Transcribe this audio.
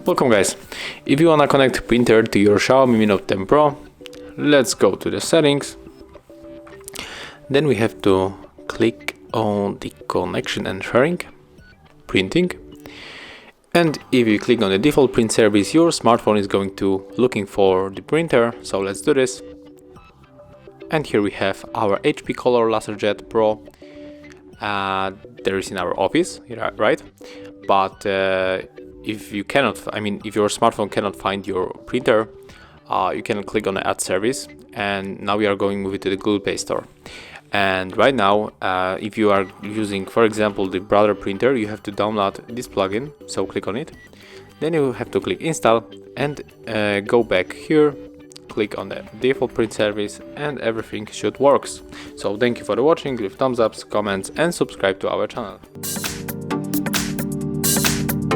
Welcome guys. If you wanna connect printer to your Xiaomi Mi Note 10 Pro, let's go to the settings. Then we have to click on the connection and sharing, printing. And if you click on the default print service, your smartphone is going to looking for the printer. So let's do this. And here we have our HP Color LaserJet Pro. There is in our office, right? But if you cannot, if your smartphone cannot find your printer, you can click on the add service, and now we are going with the Google Play Store. And right now, if you are using, for example, the Brother printer, you have to download this plugin. So click on it. Then you have to click install and go back here. Click on the default print service, and everything should work. So thank you for watching. Leave thumbs ups, comments, and subscribe to our channel.